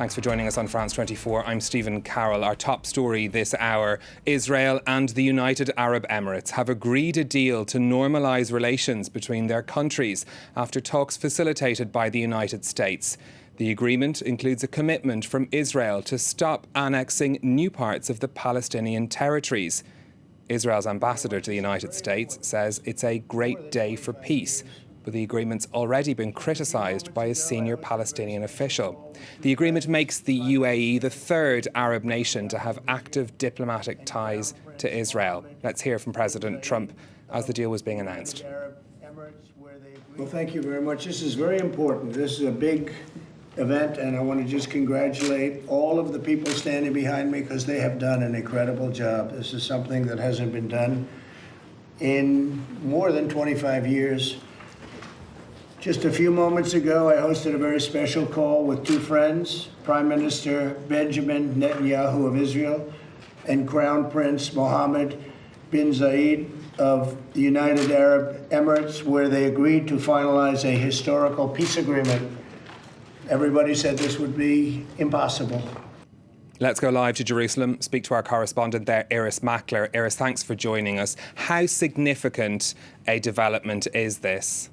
Thanks for joining us on France 24. I'm Stephen Carroll. Our top story this hour: Israel and the United Arab Emirates have agreed a deal to normalise relations between their countries after talks facilitated by the United States. The agreement includes a commitment from Israel to stop annexing new parts of the Palestinian territories. Israel's ambassador to the United States says it's a great day for peace, but the agreement's already been criticised by a senior Palestinian official. The agreement makes the UAE the third Arab nation to have active diplomatic ties to Israel. Let's hear from President Trump as the deal was being announced. Well, thank you very much. This is very important. This is a big event, and I want to just congratulate all of the people standing behind me because they have done an incredible job. This is something that hasn't been done in more than 25 years. Just a few moments ago, I hosted a very special call with two friends, Prime Minister Benjamin Netanyahu of Israel and Crown Prince Mohammed bin Zayed of the United Arab Emirates, where they agreed to finalize a historical peace agreement. Everybody said this would be impossible. Let's go live to Jerusalem, speak to our correspondent there, Irris Makler. Irris, thanks for joining us. How significant a development is this?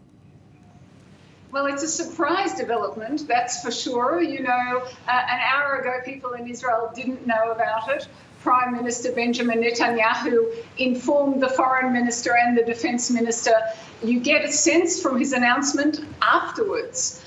Well, it's a surprise development, that's for sure. You know, an hour ago, people in Israel didn't know about it. Prime Minister Benjamin Netanyahu informed the Foreign Minister and the Defence Minister. You get a sense from his announcement afterwards.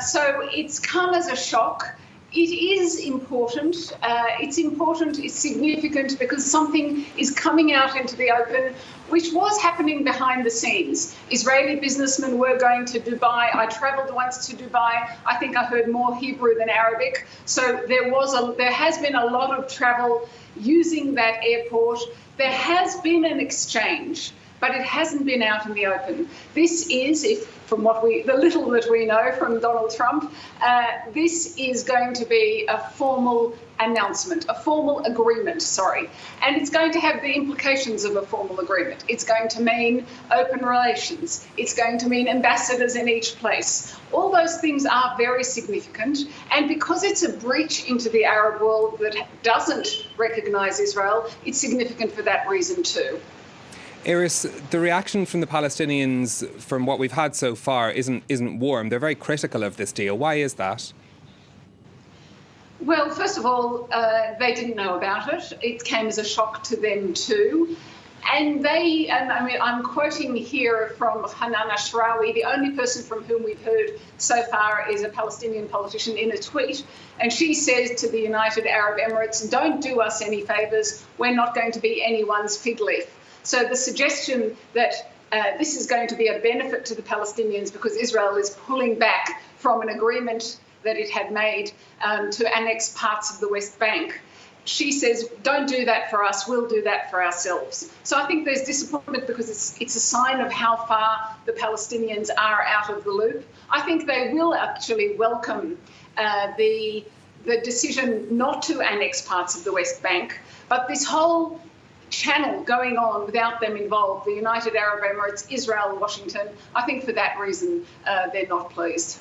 So it's come as a shock. It is important. It's significant because something is coming out into the open, which was happening behind the scenes. Israeli businessmen were going to Dubai. I travelled once to Dubai. I think I heard more Hebrew than Arabic. So there has been a lot of travel using that airport. There has been an exchange, but it hasn't been out in the open. This is, from the little that we know from Donald Trump, this is going to be a formal announcement, a formal agreement, and it's going to have the implications of a formal agreement. It's going to mean open relations. It's going to mean ambassadors in each place. All those things are very significant, and because it's a breach into the Arab world that doesn't recognise Israel, it's significant for that reason too. Irris, the reaction from the Palestinians from what we've had so far isn't warm. They're very critical of this deal. Why is that? Well, first of all, they didn't know about it. It came as a shock to them too. And I'm quoting here from Hanan Ashrawi, the only person from whom we've heard so far is a Palestinian politician in a tweet. And she says to the United Arab Emirates, don't do us any favours. We're not going to be anyone's fig leaf. So the suggestion that this is going to be a benefit to the Palestinians because Israel is pulling back from an agreement that it had made to annex parts of the West Bank. She says, don't do that for us, we'll do that for ourselves. So I think there's disappointment because it's a sign of how far the Palestinians are out of the loop. I think they will actually welcome the decision not to annex parts of the West Bank, but this whole channel going on without them involved, the United Arab Emirates, Israel, Washington, I think for that reason they're not pleased.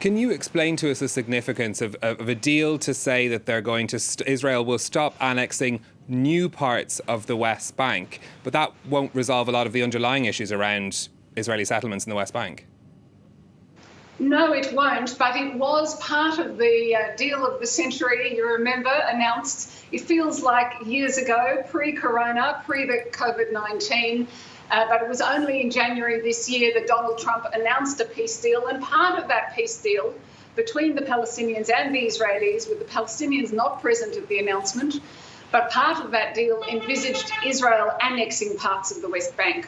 Can you explain to us the significance of a deal to say that they're going to Israel will stop annexing new parts of the West Bank, but that won't resolve a lot of the underlying issues around Israeli settlements in the West Bank? No, it won't, but it was part of the deal of the century, you remember, announced, it feels like years ago, pre-corona, pre the COVID-19, but it was only in January this year that Donald Trump announced a peace deal, and part of that peace deal between the Palestinians and the Israelis, with the Palestinians not present at the announcement, but part of that deal envisaged Israel annexing parts of the West Bank.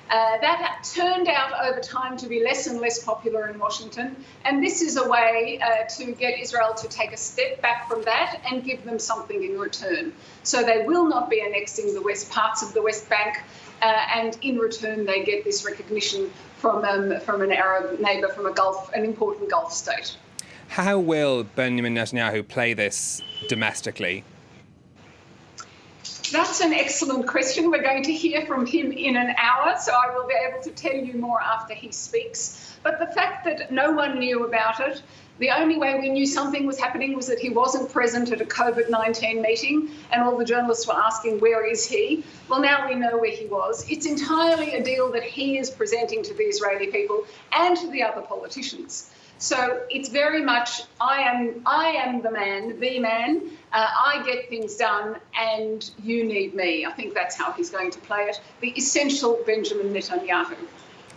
That turned out over time to be less and less popular in Washington, and this is a way to get Israel to take a step back from that and give them something in return. So they will not be annexing the parts of the West Bank, and in return they get this recognition from an Arab neighbour, from an important Gulf state. How will Benjamin Netanyahu play this domestically? That's an excellent question. We're going to hear from him in an hour, so I will be able to tell you more after he speaks. But the fact that no one knew about it, The only way we knew something was happening was that he wasn't present at a COVID-19 meeting, and all the journalists were asking, where is he? Well, now we know where he was. It's entirely a deal that he is presenting to the Israeli people and to the other politicians. So it's very much, I am the man. I get things done, and you need me. I think that's how he's going to play it. The essential Benjamin Netanyahu.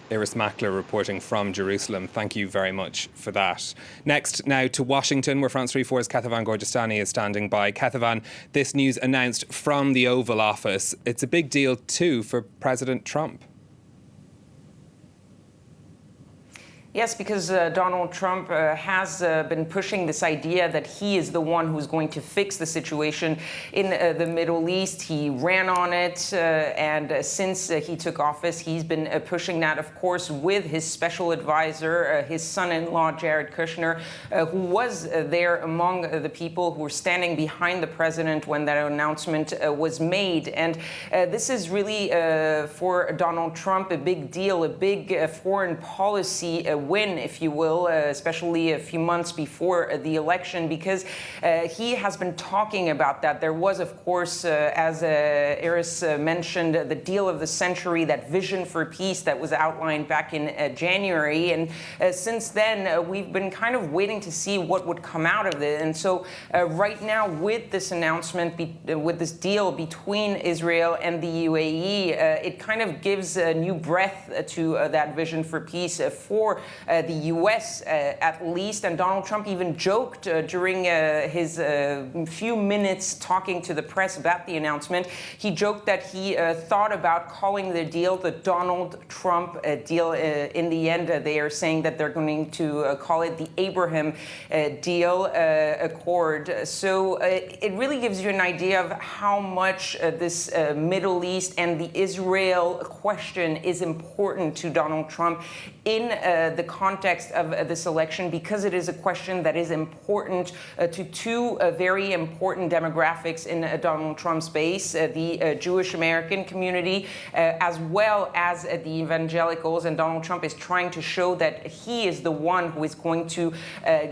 Irris Makler reporting from Jerusalem. Thank you very much for that. Next, now to Washington, where France 34's Kethevane Gorjestani is standing by. Kethevane, this news announced from the Oval Office. It's a big deal too for President Trump. Yes, because Donald Trump has been pushing this idea that he is the one who's going to fix the situation in the Middle East. He ran on it, and since he took office, he's been pushing that, of course, with his special advisor, his son-in-law, Jared Kushner, who was there among the people who were standing behind the president when that announcement was made. And this is really, for Donald Trump, a big deal, a big foreign policy win, if you will, especially a few months before the election, because he has been talking about that. There was, of course, as Irris mentioned, the deal of the century, that vision for peace that was outlined back in January. And since then, we've been kind of waiting to see what would come out of it. And so right now, with this announcement, with this deal between Israel and the UAE, it kind of gives a new breath to that vision for peace for the U.S. At least. And Donald Trump even joked during his few minutes talking to the press about the announcement. He joked that he thought about calling the deal the Donald Trump deal. In the end, they are saying that they're going to call it the Abraham deal accord. So it really gives you an idea of how much this Middle East and the Israel question is important to Donald Trump in the context of this election, because it is a question that is important to two very important demographics in Donald Trump's base, the Jewish American community, as well as the evangelicals. And Donald Trump is trying to show that he is the one who is going to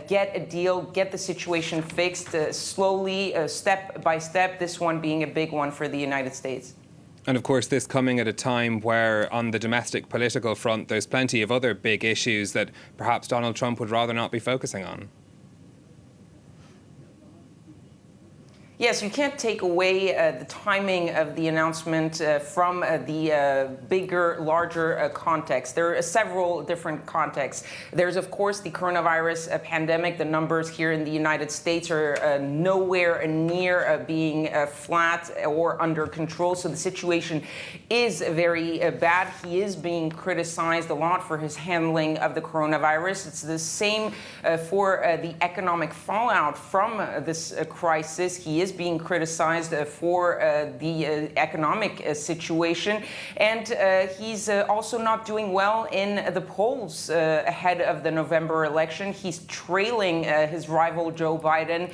get a deal, get the situation fixed slowly, step by step, this one being a big one for the United States. And of course, this coming at a time where on the domestic political front, there's plenty of other big issues that perhaps Donald Trump would rather not be focusing on. Yes, you can't take away the timing of the announcement from the bigger, larger context. There are several different contexts. There's, of course, the coronavirus pandemic. The numbers here in the United States are nowhere near being flat or under control. So the situation is very bad. He is being criticized a lot for his handling of the coronavirus. It's the same for the economic fallout from this crisis. He is being criticized for the economic situation, and he's also not doing well in the polls ahead of the November election. He's trailing his rival Joe Biden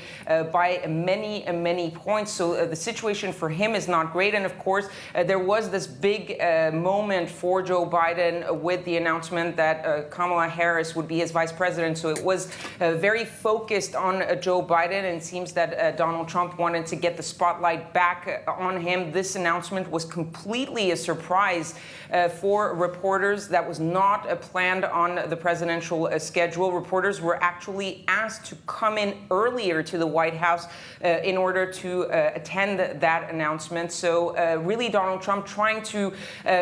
by many points, so the situation for him is not great. And of course, there was this big moment for Joe Biden with the announcement that Kamala Harris would be his vice president, so it was very focused on Joe Biden, and it seems that Donald Trump wanted to get the spotlight back on him. This announcement was completely a surprise for reporters. That was not planned on the presidential schedule. Reporters were actually asked to come in earlier to the White House in order to attend that announcement. So really Donald Trump trying to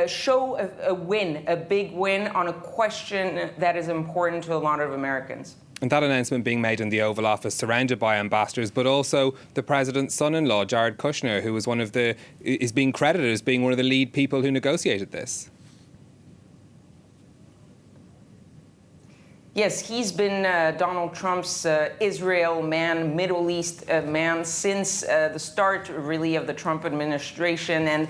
show a win, a big win on a question that is important to a lot of Americans. And that announcement being made in the Oval Office, surrounded by ambassadors, but also the president's son-in-law, Jared Kushner, who was is being credited as being one of the lead people who negotiated this. Yes, he's been Donald Trump's Israel man, Middle East man since the start, really, of the Trump administration. And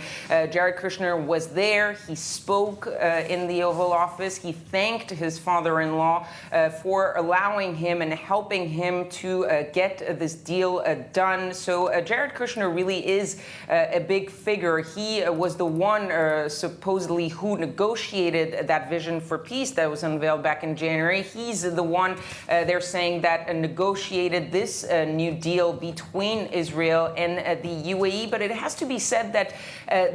Jared Kushner was there. He spoke in the Oval Office. He thanked his father-in-law for allowing him and helping him to get this deal done. So Jared Kushner really is a big figure. He was the one supposedly who negotiated that vision for peace that was unveiled back in January. he's the one, they're saying, that negotiated this new deal between Israel and the UAE. But it has to be said that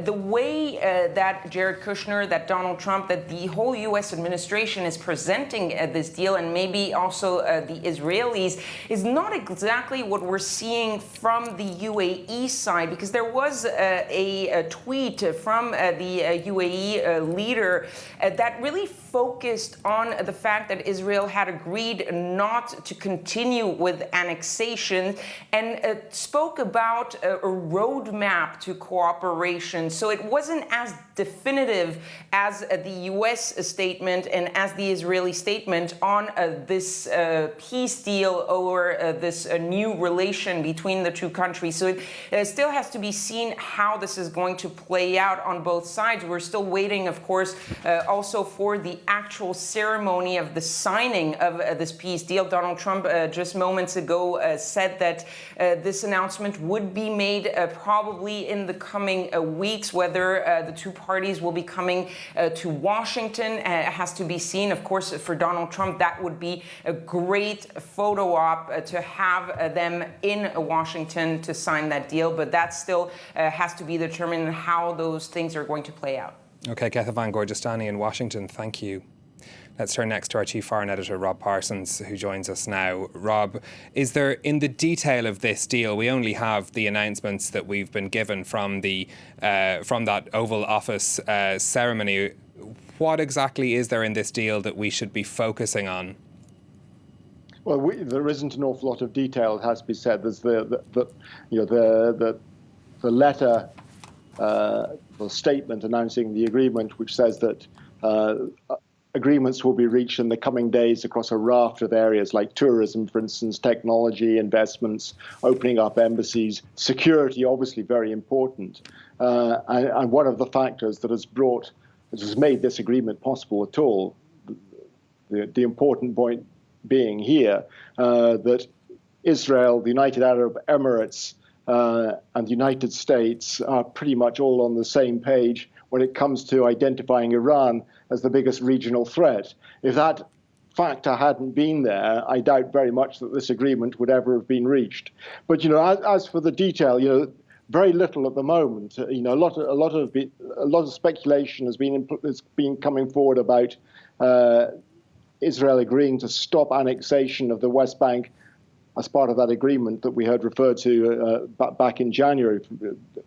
the way that Jared Kushner, that Donald Trump, that the whole U.S. administration is presenting this deal, and maybe also the Israelis, is not exactly what we're seeing from the UAE side, because there was a tweet from the UAE leader that really focused on the fact that Israel had agreed not to continue with annexation, and spoke about a roadmap to cooperation. So it wasn't as definitive as the U.S. statement and as the Israeli statement on this peace deal or this new relation between the two countries. So it still has to be seen how this is going to play out on both sides. We're still waiting, of course, also for the actual ceremony of the signing of this peace deal. Donald Trump just moments ago said that this announcement would be made probably in the coming weeks. Whether the two parties will be coming to Washington has to be seen. Of course, for Donald Trump, that would be a great photo op to have them in Washington to sign that deal. But that still has to be determined how those things are going to play out. OK, Kethevane, Gorjestani in Washington, thank you. Let's turn next to our chief foreign editor, Rob Parsons, who joins us now. Rob, is there, in the detail of this deal, we only have the announcements that we've been given from the from that Oval Office ceremony. What exactly is there in this deal that we should be focusing on? Well, there isn't an awful lot of detail, it has to be said. There's the letter, the statement announcing the agreement, which says that agreements will be reached in the coming days across a raft of areas like tourism, for instance, technology, investments, opening up embassies, security, obviously very important. And one of the factors that has made this agreement possible at all, the important point being here, that Israel, the United Arab Emirates, and the United States are pretty much all on the same page when it comes to identifying Iran as the biggest regional threat. If that factor hadn't been there, I doubt very much that this agreement would ever have been reached. But as for the detail, very little at the moment. A lot of speculation has been coming forward about Israel agreeing to stop annexation of the West Bank as part of that agreement that we heard referred to back in January,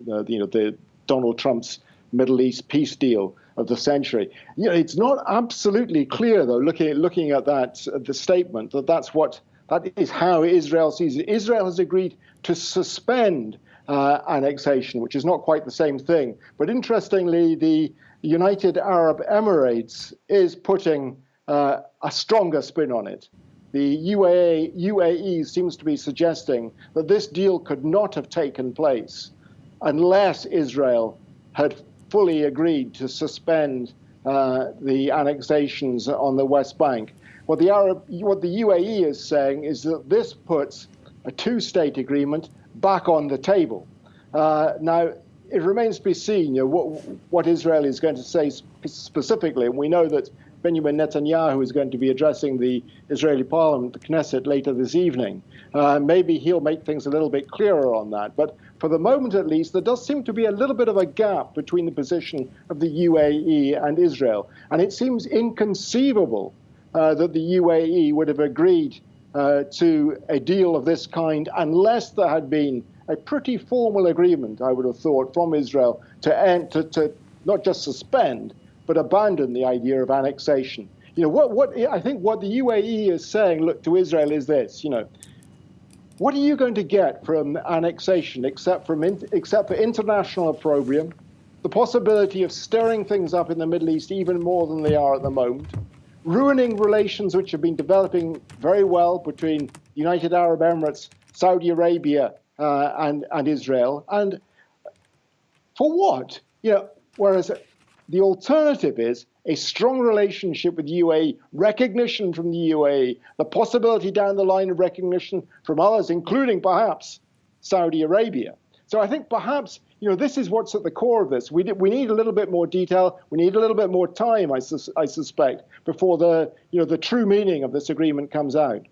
the Donald Trump's Middle East peace deal of the century. It's not absolutely clear, though, looking at the statement, that is how Israel sees it. Israel has agreed to suspend annexation, which is not quite the same thing. But interestingly, the United Arab Emirates is putting a stronger spin on it. The UAE seems to be suggesting that this deal could not have taken place unless Israel had fully agreed to suspend the annexations on the West Bank. What the UAE is saying is that this puts a two-state agreement back on the table. Now, it remains to be seen what Israel is going to say specifically. And we know that Benjamin Netanyahu is going to be addressing the Israeli parliament, the Knesset, later this evening. Maybe he'll make things a little bit clearer on that. But for the moment, at least, there does seem to be a little bit of a gap between the position of the UAE and Israel. And it seems inconceivable that the UAE would have agreed to a deal of this kind unless there had been a pretty formal agreement, I would have thought, from Israel to not just suspend, but abandon the idea of annexation. I think what the UAE is saying, to Israel is this, what are you going to get from annexation except for international opprobrium, the possibility of stirring things up in the Middle East even more than they are at the moment, ruining relations which have been developing very well between the United Arab Emirates, Saudi Arabia, and Israel, and for what? Whereas the alternative is a strong relationship with the UAE, recognition from the UAE, the possibility down the line of recognition from others, including perhaps Saudi Arabia. So I think perhaps, this is what's at the core of this. We need a little bit more detail. We need a little bit more time, I suspect, before the true meaning of this agreement comes out.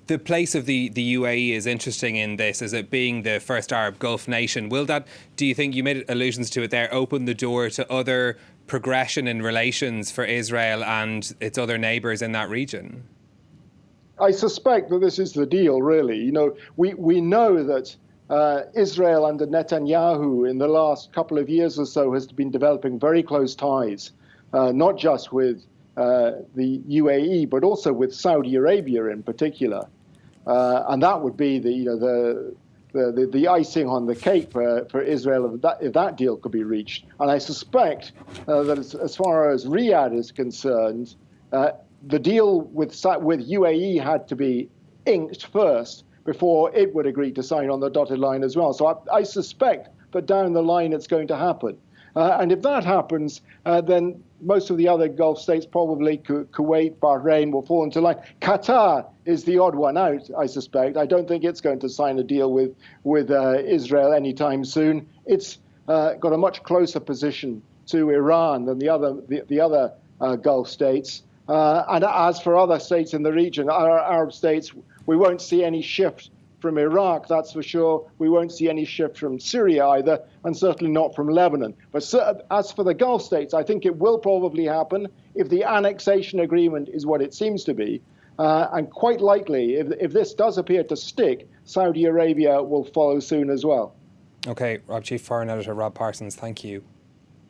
The place of the UAE is interesting in this, as it being the first Arab Gulf nation. Will that, do you think, you made allusions to it there, open the door to other progression in relations for Israel and its other neighbours in that region? I suspect that this is the deal, really. We know that Israel under Netanyahu in the last couple of years or so has been developing very close ties, not just with the UAE, but also with Saudi Arabia in particular. And that would be the icing on the cake for Israel if that deal could be reached. And I suspect that as far as Riyadh is concerned, the deal with UAE had to be inked first before it would agree to sign on the dotted line as well. So I suspect that down the line it's going to happen. And if that happens, then most of the other Gulf states, probably Kuwait, Bahrain, will fall into line. Qatar is the odd one out, I suspect. I don't think it's going to sign a deal with Israel anytime soon. It's got a much closer position to Iran than the other Gulf states. And as for other states in the region, our Arab states, we won't see any shift from Iraq, that's for sure. We won't see any shift from Syria either, and certainly not from Lebanon. But as for the Gulf states, I think it will probably happen if the annexation agreement is what it seems to be. And quite likely, if this does appear to stick, Saudi Arabia will follow soon as well. OK, Chief Foreign Editor Rob Parsons, thank you.